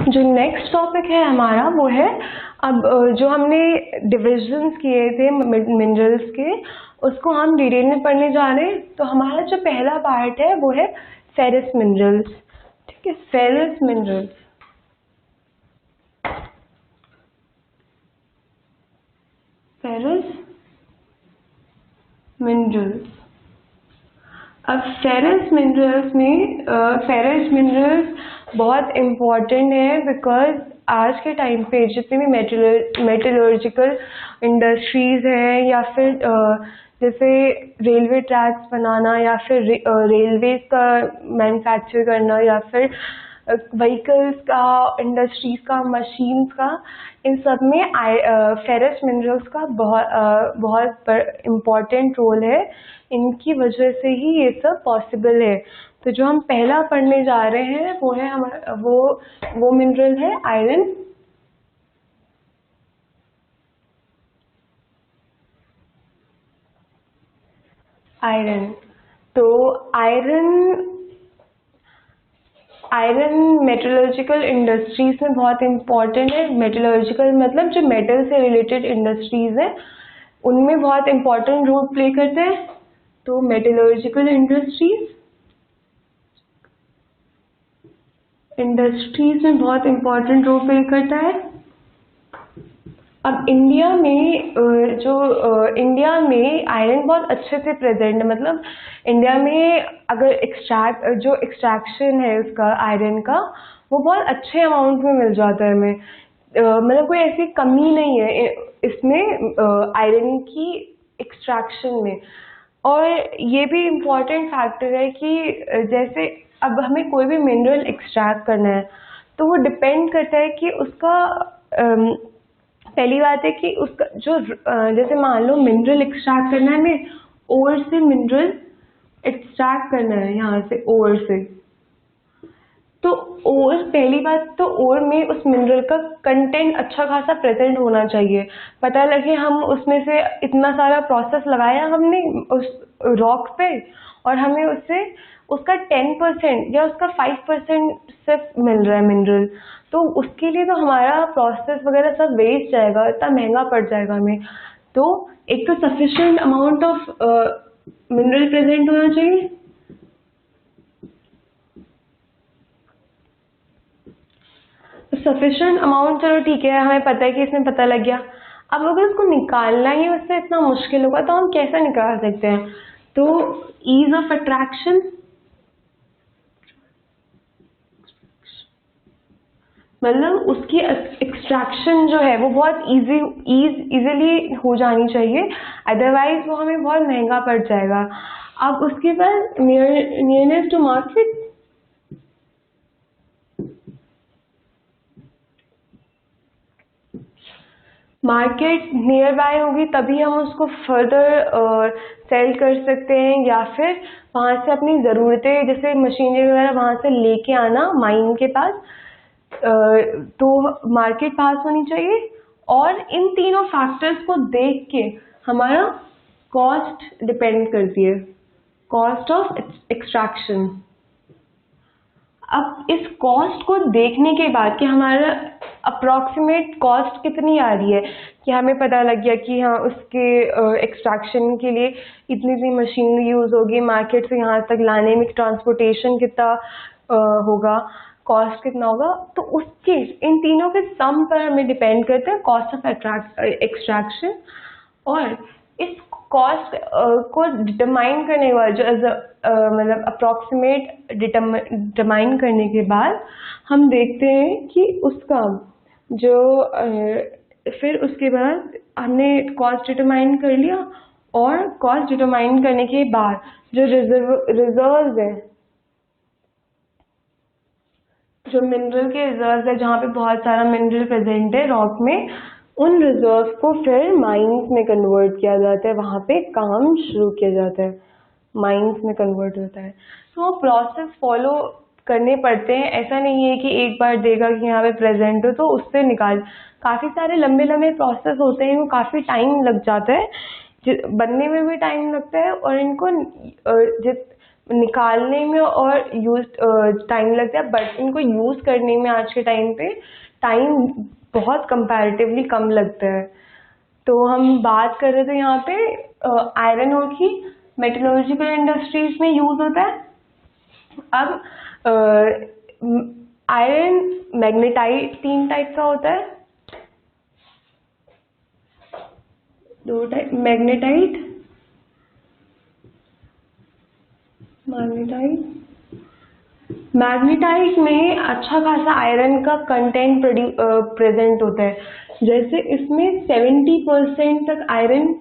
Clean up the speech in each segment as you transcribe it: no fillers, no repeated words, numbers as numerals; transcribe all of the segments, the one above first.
जो next topic है हमारा वो है, अब जो हमने डिविजन्स किए थे मिनरल्स के, उसको हम डिटेल में पढ़ने जा रहे हैं। तो हमारा जो पहला पार्ट है वो है फेरस मिनरल्स। ठीक है, फेरस मिनरल्स। Ferrous minerals. अब फेरस मिनरल्स में फेरस मिनरल्स बहुत इम्पॉर्टेंट है, बिकॉज आज के टाइम पे जितने भी मेटलर्जिकल इंडस्ट्रीज हैं, या फिर जैसे रेलवे ट्रैक्स बनाना, या फिर रेलवेज का मैन्युफैक्चर करना, या फिर व्हीकल्स का, इंडस्ट्रीज का, मशीन्स का, इन सब में फेरस मिनरल्स का बहुत इम्पॉर्टेंट रोल है। इनकी वजह से ही ये सब पॉसिबल है। तो जो हम पहला पढ़ने जा रहे हैं वो है हमारा वो मिनरल है आयरन। आयरन। तो आयरन मेटलर्जिकल इंडस्ट्रीज में बहुत इम्पॉर्टेंट है। मेटलर्जिकल मतलब जो मेटल से रिलेटेड इंडस्ट्रीज है उनमें बहुत इम्पॉर्टेंट रोल प्ले करते हैं। तो मेटलर्जिकल इंडस्ट्रीज में बहुत इम्पॉर्टेंट रोल प्ले करता है। अब इंडिया में आयरन बहुत अच्छे से प्रेजेंट है। मतलब इंडिया में अगर एक्सट्रैक्शन है उसका आयरन का, वो बहुत अच्छे अमाउंट में मिल जाता है हमें। मतलब कोई ऐसी कमी नहीं है इसमें आयरन की एक्सट्रैक्शन में। और ये भी इम्पॉर्टेंट फैक्टर है कि जैसे अब हमें कोई भी मिनरल एक्सट्रैक्ट करना है तो वो डिपेंड करता है कि उसका पहली बात है कि उसका जो जैसे मान लो मिनरल एक्सट्रैक्ट करना है, हमें ओर से मिनरल एक्सट्रैक्ट करना है, यहाँ से ओर से। तो ओर, पहली बात तो ओर में उस मिनरल का कंटेंट अच्छा खासा प्रेजेंट होना चाहिए। पता लगे हम उसमें से इतना सारा प्रोसेस लगाया हमने उस रॉक पे, और हमें उससे उसका 10% या उसका 5% सिर्फ मिल रहा है मिनरल, तो उसके लिए तो हमारा प्रोसेस वगैरह सब वेस्ट जाएगा, इतना महंगा पड़ जाएगा हमें। तो एक तो sufficient amount of mineral present होना चाहिए। सफिशिएंट अमाउंट, चलो ठीक है, हमें पता है कि इसमें पता लग गया। अब अगर उसको निकालना ही उससे इतना मुश्किल होगा तो हम कैसे निकाल सकते हैं? तो ईज ऑफ अट्रैक्शन, मतलब उसकी एक्सट्रैक्शन जो है वो बहुत इजीली हो जानी चाहिए, अदरवाइज वो हमें बहुत महंगा पड़ जाएगा। अब उसके बाद nearness to market, market nearby होगी तभी हम उसको फर्दर सेल कर सकते हैं, या फिर वहाँ से अपनी ज़रूरतें जैसे मशीनरी वगैरह वहाँ से लेके आना माइन के पास। तो मार्केट पास होनी चाहिए। और इन तीनों फैक्टर्स को देख के हमारा कॉस्ट डिपेंड करती है, कॉस्ट ऑफ एक्सट्रैक्शन। अब इस कॉस्ट को देखने के बाद कि हमारा अप्रॉक्सीमेट कॉस्ट कितनी आ रही है, कि हमें पता लग गया कि हाँ उसके एक्सट्रैक्शन के लिए इतनी सी मशीनरी यूज़ होगी, मार्केट से यहाँ तक लाने में ट्रांसपोर्टेशन कितना होगा, कॉस्ट कितना होगा, तो उसके इन तीनों के सम पर हमें डिपेंड करता है कॉस्ट ऑफ एक्सट्रैक्शन। और इस कॉस्ट को डिटरमाइन करने के बाद जो मतलब अप्रॉक्सीमेट डिटरमाइन करने के बाद हम देखते हैं कि उसका जो फिर उसके बाद हमने कॉस्ट डिटरमाइन कर लिया, और कॉस्ट डिटरमाइन करने के बाद जो रिजर्व्स है, जो मिनरल के रिजर्व्स है, जहाँ पे बहुत सारा मिनरल प्रेजेंट है रॉक में, उन रिजर्व को फिर माइंस में कन्वर्ट किया जाता है, वहाँ पे काम शुरू किया जाता है, माइंस में कन्वर्ट होता है। तो वो प्रोसेस फॉलो करने पड़ते हैं। ऐसा नहीं है कि एक बार देगा कि यहाँ पे प्रेजेंट हो तो उससे निकाल, काफ़ी सारे लंबे लंबे प्रोसेस होते हैं, वो काफ़ी टाइम लग जाता है, बनने में भी टाइम लगता है, और इनको निकालने में और यूज टाइम लगता है, बट इनको यूज़ करने में आज के टाइम पे टाइम बहुत कंपैरेटिवली कम लगता है। तो हम बात कर रहे थे यहाँ पे आयरन ओर की मेटलर्जिकल इंडस्ट्रीज में यूज होता है। अब आयरन मैग्नेटाइट 3 टाइप का होता है, 2 टाइप, मैग्नेटाइट, मैग्नेटाइट में अच्छा खासा आयरन का कंटेंट प्रेजेंट होता है। जैसे इसमें 70% तक आयरन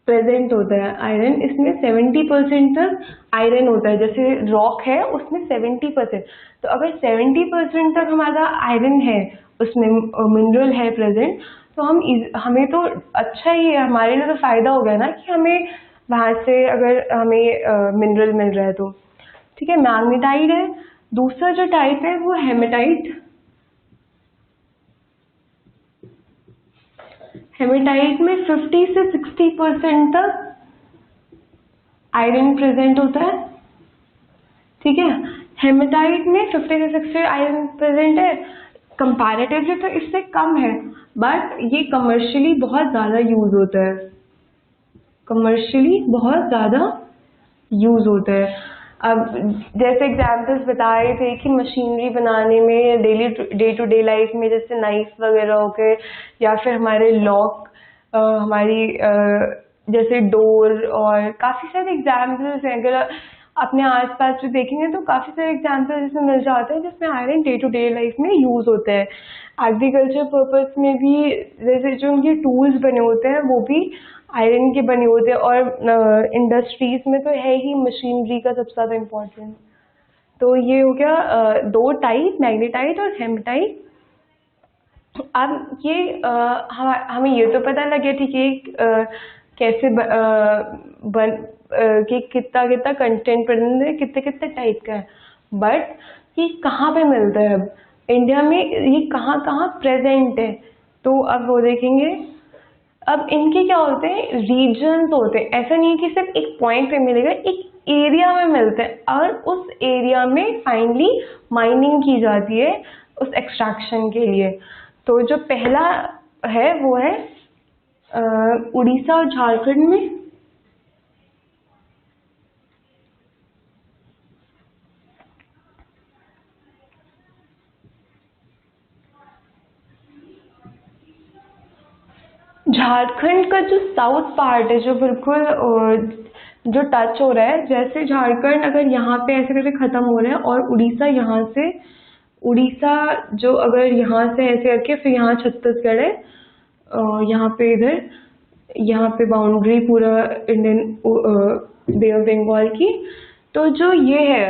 प्रेजेंट होता है, आयरन इसमें 70% तक आयरन होता है। जैसे रॉक है उसमें 70%, तो अगर 70% तक हमारा आयरन है, उसमें मिनरल है प्रेजेंट, तो हमें तो अच्छा ही है, हमारे लिए तो फायदा हो गया ना कि हमें वहां से अगर हमें मिनरल मिल रहा है तो ठीक है। मैग्नेटाइट है। दूसरा जो टाइप है वो हेमेटाइट। हेमेटाइट में 50 से 60% तक आयरन प्रेजेंट होता है, ठीक है। हेमेटाइट में 50 से 60 आयरन प्रेजेंट है, कंपैरेटिवली तो इससे कम है, बट ये कमर्शियली बहुत ज़्यादा यूज होता है, कमर्शियली बहुत ज़्यादा यूज होता है। अब जैसे एग्जाम्पल्स बता रहे थे कि मशीनरी बनाने में, डे टू डे लाइफ में, जैसे नाइफ वगैरह हो गए, या फिर हमारे लॉक, हमारी जैसे डोर, और काफ़ी सारे एग्जाम्पल्स हैं। अगर अपने आसपास भी देखेंगे तो काफ़ी सारे एग्जाम्पल्स इसमें मिल जाते हैं जिसमें iron day to day life में यूज़ होता है। एग्रीकल्चर पर्पस में भी जैसे जो उनके टूल्स बने होते हैं वो भी आयरन के बने होते हैं, और इंडस्ट्रीज में तो है ही मशीनरी का सबसे ज़्यादा इम्पोर्टेंट। तो ये हो गया 2 टाइप, मैग्नेटाइट और हेमेटाइट। अब ये हमें ये तो पता लगे ठीक है कैसे कि कितना कितना कंटेंट प्रेजेंट है, कितने कितने टाइप का है, बट ये कहाँ पे मिलता है, अब इंडिया में ये कहाँ कहाँ प्रेजेंट है, तो अब वो देखेंगे। अब इनके क्या होते हैं, रीजन्स होते हैं। ऐसा नहीं है कि सिर्फ एक पॉइंट पे मिलेगा, एक एरिया में मिलते हैं, और उस एरिया में फाइनली माइनिंग की जाती है उस एक्सट्रैक्शन के लिए। तो जो पहला है वो है उड़ीसा और झारखंड में। झारखंड का जो साउथ पार्ट है, जो बिल्कुल जो टच हो रहा है, जैसे झारखंड अगर यहाँ पे ऐसे करके खत्म हो रहा है, और उड़ीसा यहाँ से, उड़ीसा जो अगर यहाँ से ऐसे करके फिर यहाँ छत्तीसगढ़ है, यहाँ पे इधर, यहाँ पे बाउंड्री पूरा इंडियन बे ऑफ बंगाल की। तो जो ये है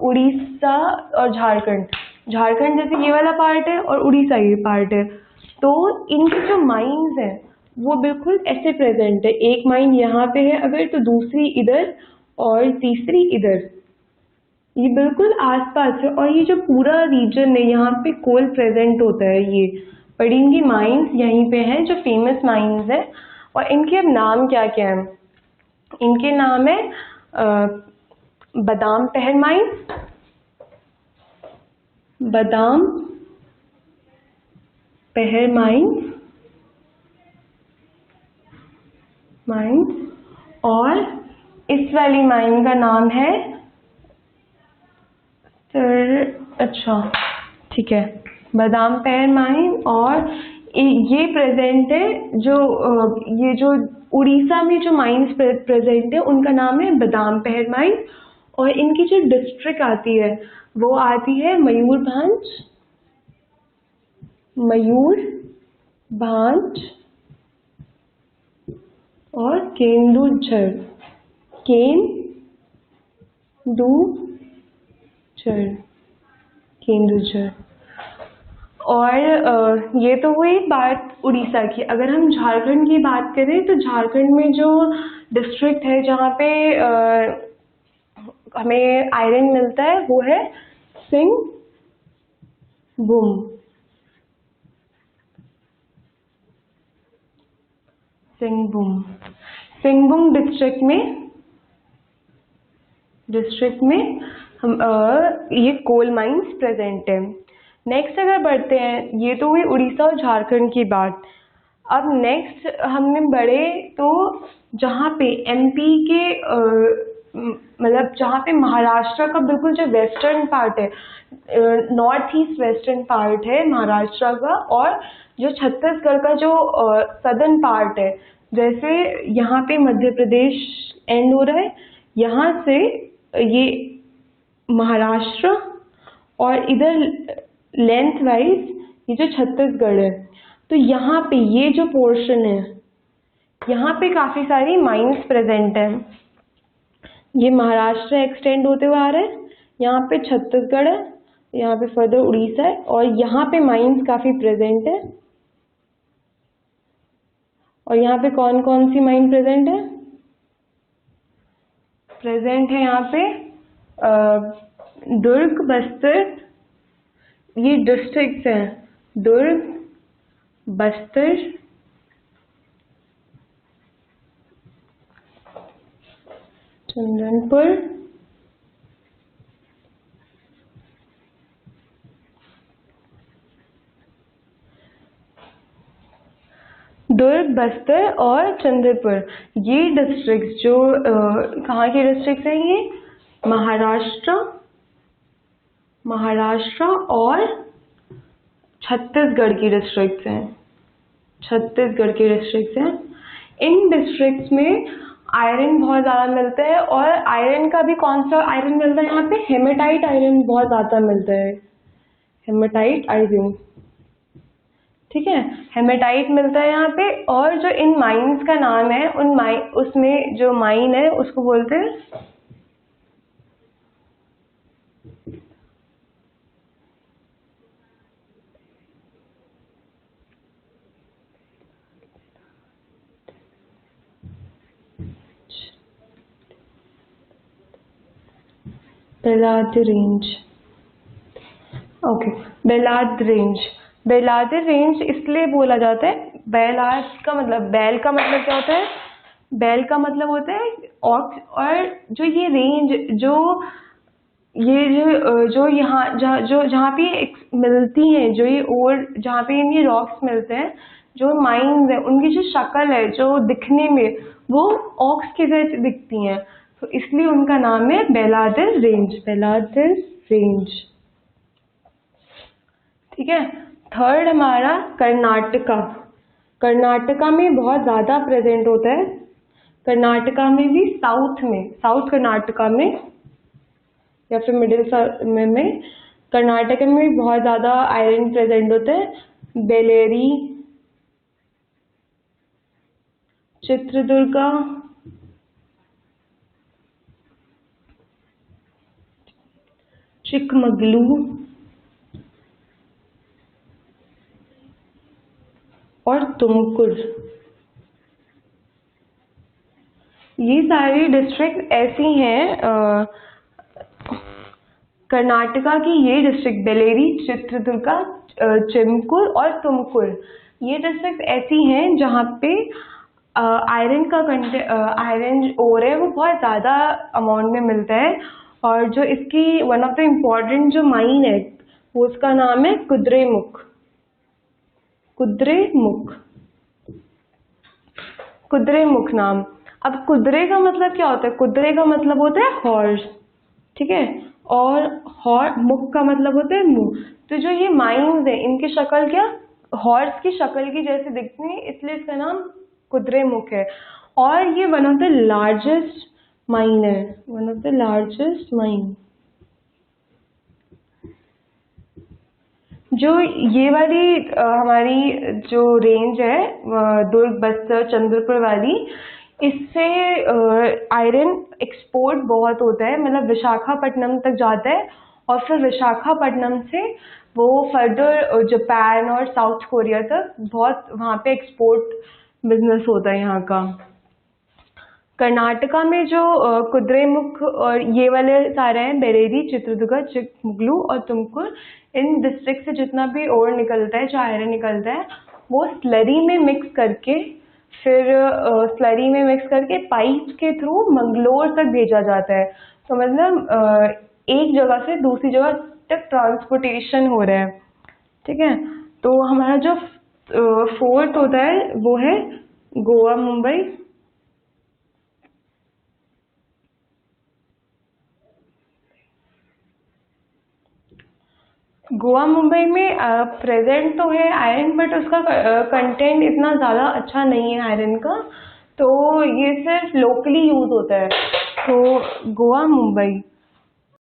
उड़ीसा और झारखंड, झारखंड जैसे ये वाला पार्ट है और उड़ीसा ये पार्ट है, तो इनकी जो माइंस हैं वो बिल्कुल ऐसे प्रेजेंट है। एक माइन यहाँ पे है अगर, तो दूसरी इधर और तीसरी इधर, ये बिल्कुल आसपास है। और ये जो पूरा रीजन है यहाँ पे कोल प्रेजेंट होता है, ये पर इनकी माइंस यहीं पे हैं जो फेमस माइंस है। और इनके अब नाम क्या क्या है, इनके नाम है बादाम पहर माइंस, बादाम पहर माइंस, और इस वाली माइन का नाम है अच्छा ठीक है, बादाम पहर माइन। और ये प्रेजेंट है जो ये जो उड़ीसा में जो माइंस प्रेजेंट है उनका नाम है बादाम पहर माइन। और इनकी जो डिस्ट्रिक्ट आती है वो आती है मयूरभंज, मयूरभंज और केंदुझर, केंदुझर। और ये तो हुई बात उड़ीसा की। अगर हम झारखंड की बात करें तो झारखंड में जो डिस्ट्रिक्ट है जहाँ पे हमें आयरन मिलता है वो है सिंहभूम। सिंहभूम डिस्ट्रिक्ट में डिस्ट्रिक्ट में हम ये कोल माइंस प्रेजेंट है। नेक्स्ट अगर बढ़ते हैं, ये तो हुई उड़ीसा और झारखंड की बात। अब नेक्स्ट हमने बढ़े तो जहाँ पे एमपी के मतलब जहाँ पे महाराष्ट्र का बिल्कुल जो वेस्टर्न पार्ट है, नॉर्थ ईस्ट वेस्टर्न पार्ट है महाराष्ट्र का, और जो छत्तीसगढ़ का जो सदर्न पार्ट है, जैसे यहाँ पे मध्य प्रदेश एंड हो रहा है, यहाँ से ये महाराष्ट्र, और इधर लेंथ वाइज ये जो छत्तीसगढ़ है। तो यहाँ पे ये जो पोर्शन है, यहाँ पे काफ़ी सारी माइंस प्रेजेंट है। ये महाराष्ट्र एक्सटेंड होते हुए आ रहा है, यहाँ पे छत्तीसगढ़ है, यहाँ पे फर्दर उड़ीसा है, और यहाँ पे माइंस काफ़ी प्रेजेंट है। और यहाँ पे कौन कौन सी माइन प्रेजेंट है? प्रेजेंट है यहाँ पे दुर्ग, बस्तर, ये डिस्ट्रिक्ट्स हैं, दुर्ग, बस्तर, चंदनपुर, दुर्ग, बस्तर और चंद्रपुर, ये डिस्ट्रिक्ट्स जो कहाँ के डिस्ट्रिक्ट्स हैं? ये महाराष्ट्र और छत्तीसगढ़ की डिस्ट्रिक्ट्स हैं, छत्तीसगढ़ के डिस्ट्रिक्ट्स हैं। इन डिस्ट्रिक्ट्स में आयरन बहुत ज़्यादा मिलता है, और आयरन का भी कौन सा आयरन मिलता है यहाँ पे? हेमेटाइट आयरन बहुत ज़्यादा मिलता है, हेमेटाइट आयरन, ठीक है, हेमेटाइट मिलता है यहाँ पे। और जो इन माइंस का नाम है, उसमें जो माइन है उसको बोलते हैं बेलाद रेंज। ओके, बेलाद रेंज। बेलाद रेंज इसलिए बोला जाता है, बेलाद का मतलब, बैल का मतलब क्या होता है? बैल का मतलब होता है ऑक्स। और जो ये रेंज, जो यहाँ जहाँ पे मिलती हैं, जो ये और जहाँ पे ये रॉक्स मिलते हैं, जो माइंस है, उनकी जो शक्ल है, जो दिखने में वो ऑक्स के जैसे दिखती हैं, तो इसलिए उनका नाम है बेलादर रेंज, बेलादर रेंज, ठीक है। थर्ड हमारा कर्नाटका। कर्नाटका में बहुत ज़्यादा प्रेजेंट होता है, कर्नाटका में भी साउथ कर्नाटका में या फिर मिडिल में कर्नाटका में भी बहुत ज़्यादा आयरन प्रेजेंट होता है। बेलेरी, चित्रदुर्गा, चिकमगलू और तुमकुर, ये सारी डिस्ट्रिक्ट ऐसी हैं। कर्नाटका की ये डिस्ट्रिक्ट बेलेरी, चित्रदुर्गा, चिमकुर और तुमकुर, ये डिस्ट्रिक्ट ऐसी हैं जहाँ पे आयरन का आयरन ओर है वो बहुत ज़्यादा अमाउंट में मिलता है। और जो इसकी वन ऑफ द इम्पॉर्टेंट जो माइन है, वो उसका नाम है कुद्रेमुख। कुद्रेमुख नाम। अब कुद्रे का मतलब क्या होता है? कुद्रे का मतलब होता है हॉर्स, ठीक है, और मुख का मतलब होता है मुंह। तो जो ये माइंस है, इनकी शक्ल क्या हॉर्स की शक्ल की जैसे दिखती है, इसलिए इसका नाम कुद्रेमुख है। और ये one of the largest mine है, one of the largest mine. जो ये वाली हमारी जो रेंज है दुर्ग, बस्तर, चंद्रपुर वाली, इससे आयरन एक्सपोर्ट बहुत होता है, मतलब विशाखापट्टनम तक जाता है, और फिर विशाखापट्टनम से वो फर्दर जापान और साउथ कोरिया तक बहुत वहाँ पे एक्सपोर्ट बिजनेस होता है यहाँ का। कर्नाटका में जो कुद्रेमुख और ये वाले सारे हैं, बेलेरी, चित्रदुर्गा, चिकमगलू और तुमकुर, इन डिस्ट्रिक्ट से जितना भी ओर निकलता है, जो आयरन निकलता है, वो स्लरी में मिक्स करके, फिर स्लरी में मिक्स करके पाइप के थ्रू मंगलोर तक भेजा जाता है। तो मतलब एक जगह से दूसरी जगह तक ट्रांसपोर्टेशन हो रहा है, ठीक है। तो हमारा जो फोर्थ होता है वो है गोवा मुंबई। गोवा मुंबई में प्रेजेंट तो है आयरन, बट उसका कंटेंट इतना ज़्यादा अच्छा नहीं है आयरन का, तो ये सिर्फ लोकली यूज होता है। तो गोवा मुंबई